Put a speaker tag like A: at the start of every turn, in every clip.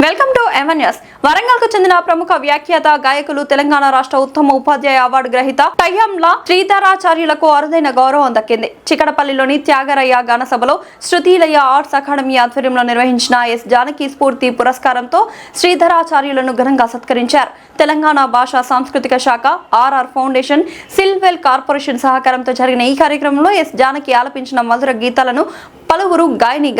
A: Welcome to MNS. వరంగల్కు చెందిన ప్రముఖ వ్యాఖ్యాత గాయకులు తెలంగాణ రాష్ట్ర ఉత్తమ ఉపాధ్యాయ అవార్డు గ్రహీత టయ్యంల శ్రీధరాచార్యులకు అరుదైన గౌరవం దక్కింది. చికడపల్లిలోని త్యాగరయ్య గానసభలో శృతిలయ ఆర్ట్స్ అకాడమీ ఆధ్వర్యంలో నిర్వహించిన ఎస్ జానకి స్ఫూర్తి పురస్కారంతో శ్రీధరాచార్యులను ఘనంగా సత్కరించారు. తెలంగాణ భాషా సాంస్కృతిక శాఖ, ఆర్ఆర్ ఫౌండేషన్, సిల్వెల్ కార్పొరేషన్ సహకారంతో జరిగిన ఈ కార్యక్రమంలో ఎస్ జానకి ఆలపించిన మధుర గీతాలను పలువురు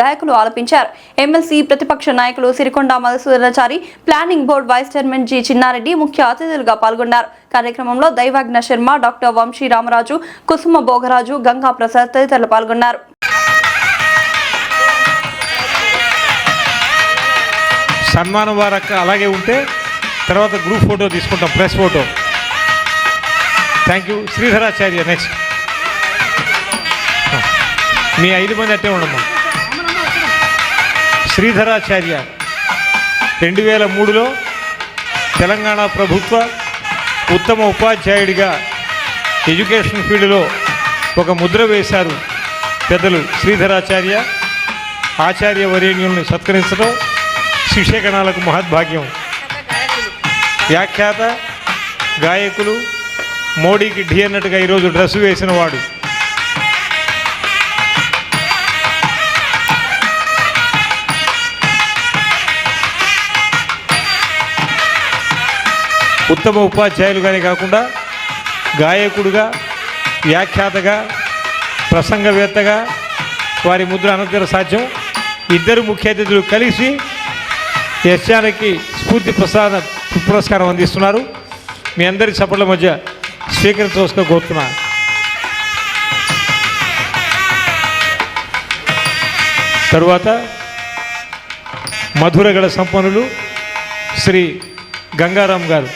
A: గాయకులు ఆలపించారు. ఎమ్మెల్సీ ప్రతిపక్ష నాయకులు Sirikonda Madhusudhanachari, planning board vice chairman G Chinnareddy ముఖ్య అతిథులుగా పాల్గొన్నారు. కార్యక్రమంలో దైవాజ్ఞ శర్మ, డాక్టర్ వంశీ రామరాజు, కుసుమ భోగరాజు, గంగా ప్రసాద్ తదితరులు పాల్గొన్నారు.
B: సన్మానం వారక్క అలాగే ఉంటే తర్వాత గ్రూప్ ఫోటో తీసుకుంటాం, press photo. Thank you. Sridharacharya next. మీ 5 మంది అట్టే ఉండమ్మా. శ్రీధరాచార్య 2003లో తెలంగాణ ప్రభుత్వ ఉత్తమ ఉపాధ్యాయుడిగా ఎడ్యుకేషన్ ఫీల్డ్లో ఒక ముద్ర వేశారు పెద్దలు శ్రీధరాచార్య. ఆచార్య వరేణ్యుల్ని సత్కరించడం శిష్యగణాలకు మహద్భాగ్యం. వ్యాఖ్యాత, గాయకులు, మోడీకి ఢీ అన్నట్టుగా ఈరోజు డ్రెస్సు వేసిన వాడు. ఉత్తమ ఉపాధ్యాయులుగానే కాకుండా గాయకుడుగా, వ్యాఖ్యాతగా, ప్రసంగవేత్తగా వారి ముద్ర అనంతర సాధ్యం. ఇద్దరు ముఖ్య అతిథులు కలిసి ఎస్ జానకి స్ఫూర్తి పురస్కారం అందిస్తున్నారు. మీ అందరి చప్పట్ల మధ్య స్వీకరించవలసిగా కోరుతున్నా. తరువాత మధురగల సంపన్నులు శ్రీ గంగారాం గారు.